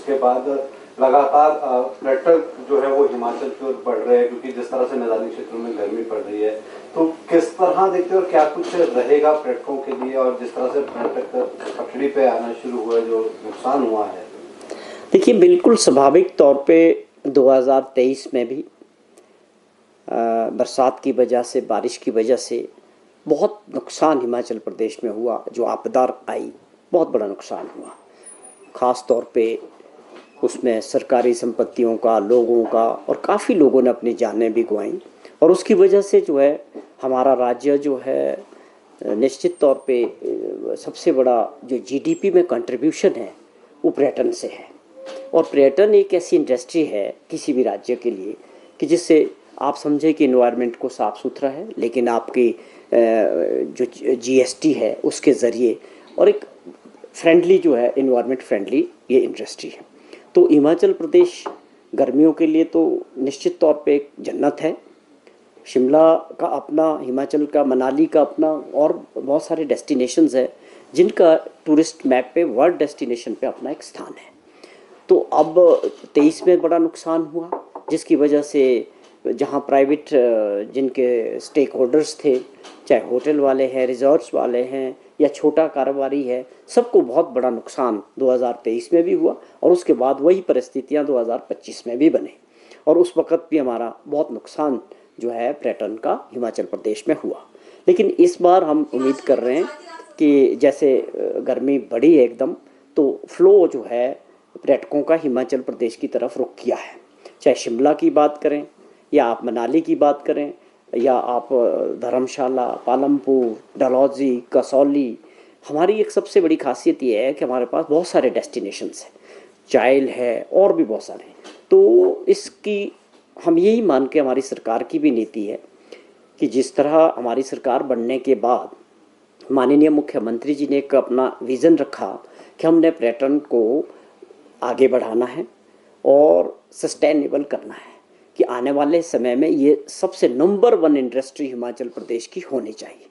उसके बाद लगातार पर्यटक जो है वो हिमाचल की ओर बढ़ रहे हैं, क्योंकि जिस तरह से मैदानी क्षेत्रों में गर्मी पड़ रही है। तो किस तरह देखते हो और क्या कुछ रहेगा पर्यटकों के लिए, और जिस तरह से पर्यटक पटड़ी पे आना शुरू हुआ, जो नुकसान हुआ है? देखिए, बिल्कुल स्वाभाविक तौर पे 2023 में भी बरसात की वजह से, बारिश की वजह से बहुत नुकसान हिमाचल प्रदेश में हुआ। जो आपदा आई, बहुत बड़ा नुकसान हुआ। ख़ास तौर पे उसमें सरकारी संपत्तियों का, लोगों का, और काफ़ी लोगों ने अपनी जानें भी गंवाई। और उसकी वजह से जो है हमारा राज्य जो है निश्चित तौर पे सबसे बड़ा जो जीडीपी में कंट्रीब्यूशन है वो पर्यटन से है। और पर्यटन एक ऐसी इंडस्ट्री है किसी भी राज्य के लिए कि जिससे आप समझे कि इन्वायरमेंट को साफ़ सुथरा है, लेकिन आपकी जो जीएसटी है उसके ज़रिए, और एक फ्रेंडली जो है इन्वायरमेंट फ्रेंडली ये इंडस्ट्री है। तो हिमाचल प्रदेश गर्मियों के लिए तो निश्चित तौर पे एक जन्नत है। शिमला का अपना, हिमाचल का मनाली का अपना, और बहुत सारे डेस्टिनेशंस है जिनका टूरिस्ट मैप पे, वर्ल्ड डेस्टिनेशन पे अपना एक स्थान है। तो अब 23 में बड़ा नुकसान हुआ, जिसकी वजह से जहां प्राइवेट जिनके स्टेक होल्डर्स थे, चाहे होटल वाले हैं, रिजॉर्ट्स वाले हैं, या छोटा कारोबारी है, सबको बहुत बड़ा नुकसान 2023 में भी हुआ। और उसके बाद वही परिस्थितियां 2025 में भी बने, और उस वक़्त भी हमारा बहुत नुकसान जो है पर्यटन का हिमाचल प्रदेश में हुआ। लेकिन इस बार हम उम्मीद कर रहे हैं कि जैसे गर्मी बढ़ी है एकदम, तो फ्लो जो है पर्यटकों का हिमाचल प्रदेश की तरफ रुख किया है। चाहे शिमला की बात करें, या आप मनाली की बात करें, या आप धर्मशाला, पालमपुर, डलहौजी, कसौली। हमारी एक सबसे बड़ी खासियत ये है कि हमारे पास बहुत सारे डेस्टिनेशंस हैं, चाइल है, और भी बहुत सारे। तो इसकी हम यही मान के, हमारी सरकार की भी नीति है कि जिस तरह हमारी सरकार बनने के बाद माननीय मुख्यमंत्री जी ने एक अपना विज़न रखा कि हमने पर्यटन को आगे बढ़ाना है और सस्टेनेबल करना है, कि आने वाले समय में ये सबसे नंबर 1 इंडस्ट्री हिमाचल प्रदेश की होनी चाहिए।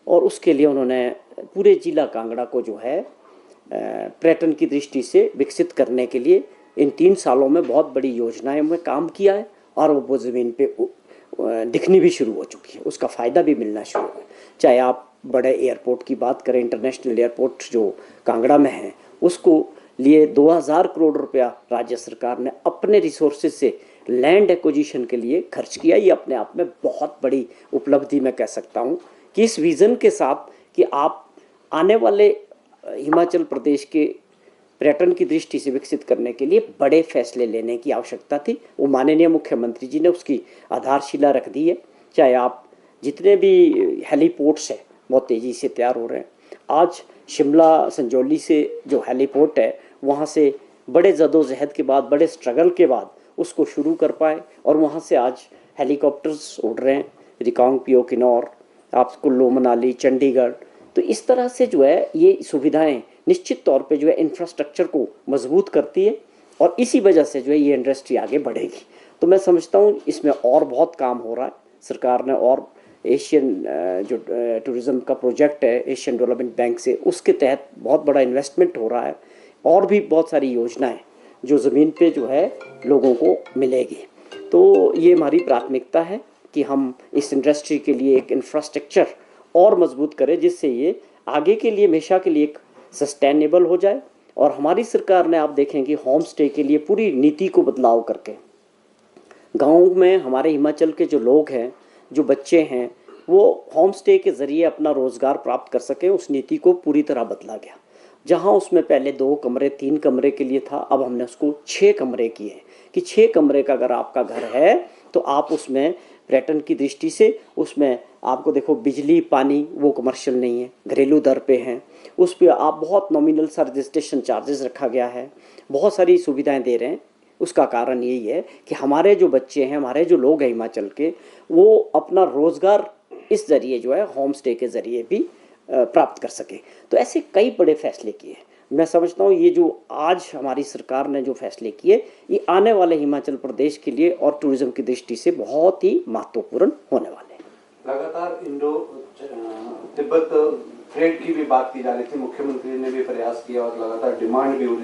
और उसके लिए उन्होंने पूरे जिला कांगड़ा को जो है पर्यटन की दृष्टि से विकसित करने के लिए इन 3 सालों में बहुत बड़ी योजनाएं में काम किया है, और वो ज़मीन पे दिखनी भी शुरू हो चुकी है, उसका फ़ायदा भी मिलना शुरू है। चाहे आप बड़े एयरपोर्ट की बात करें, इंटरनेशनल एयरपोर्ट जो कांगड़ा में है, उसको लिए 2000 करोड़ रुपया राज्य सरकार ने अपने रिसोर्सेज से लैंड एक्विजिशन के लिए खर्च किया। ये अपने आप में बहुत बड़ी उपलब्धि मैं कह सकता हूँ कि इस विज़न के साथ कि आप आने वाले हिमाचल प्रदेश के पर्यटन की दृष्टि से विकसित करने के लिए बड़े फैसले लेने की आवश्यकता थी। वो माननीय मुख्यमंत्री जी ने उसकी आधारशिला रख दी है। चाहे आप जितने भी हेलीपोर्ट्स हैं बहुत तेज़ी से तैयार हो रहे हैं। आज शिमला संजौली से जो हेलीपोर्ट है, वहाँ से बड़े जदोजहद के बाद, बड़े स्ट्रगल के बाद उसको शुरू कर पाए, और वहाँ से आज हेलीकॉप्टर्स उड़ रहे हैं, रिकांगपिओ, किन्नौर, आप कुल्लू मनाली, चंडीगढ़। तो इस तरह से जो है ये सुविधाएं निश्चित तौर पे जो है इंफ्रास्ट्रक्चर को मजबूत करती है, और इसी वजह से जो है ये इंडस्ट्री आगे बढ़ेगी। तो मैं समझता हूँ इसमें और बहुत काम हो रहा है। सरकार ने और एशियन जो टूरिज़्म का प्रोजेक्ट है एशियन डेवलपमेंट बैंक से, उसके तहत बहुत बड़ा इन्वेस्टमेंट हो रहा है, और भी बहुत सारी योजनाएं जो ज़मीन पे जो है लोगों को मिलेगी। तो ये हमारी प्राथमिकता है कि हम इस इंडस्ट्री के लिए एक इंफ्रास्ट्रक्चर और मजबूत करें, जिससे ये आगे के लिए, हमेशा के लिए एक सस्टेनेबल हो जाए। और हमारी सरकार ने, आप देखें कि होम स्टे के लिए पूरी नीति को बदलाव करके गाँव में हमारे हिमाचल के जो लोग हैं, जो बच्चे हैं, वो होम स्टे के ज़रिए अपना रोज़गार प्राप्त कर सकें, उस नीति को पूरी तरह बदला गया। जहाँ उसमें पहले 2 कमरे, 3 कमरे के लिए था, अब हमने उसको 6 कमरे किए कि 6 कमरे का अगर आपका घर है तो आप उसमें पर्यटन की दृष्टि से, उसमें आपको देखो बिजली पानी वो कमर्शियल नहीं है, घरेलू दर पे हैं, उस पर आप बहुत नॉमिनल सा रजिस्ट्रेशन चार्जेस रखा गया है, बहुत सारी सुविधाएं दे रहे हैं। उसका कारण यही है कि हमारे जो बच्चे हैं, हमारे जो लोग हैं हिमाचल के, वो अपना रोज़गार इस ज़रिए जो है होम स्टे के ज़रिए भी प्राप्त कर सके। तो ऐसे कई बड़े फैसले किए। मैं समझता हूँ ये जो आज हमारी सरकार ने जो फैसले किए, ये आने वाले हिमाचल प्रदेश के लिए और टूरिज्म की दृष्टि से बहुत ही महत्वपूर्ण होने वाले हैं। लगातार इंडो तिब्बत ट्रेड की भी बात की जा रही थी, मुख्यमंत्री ने भी प्रयास किया और लगातार डिमांड भी हो रही थी।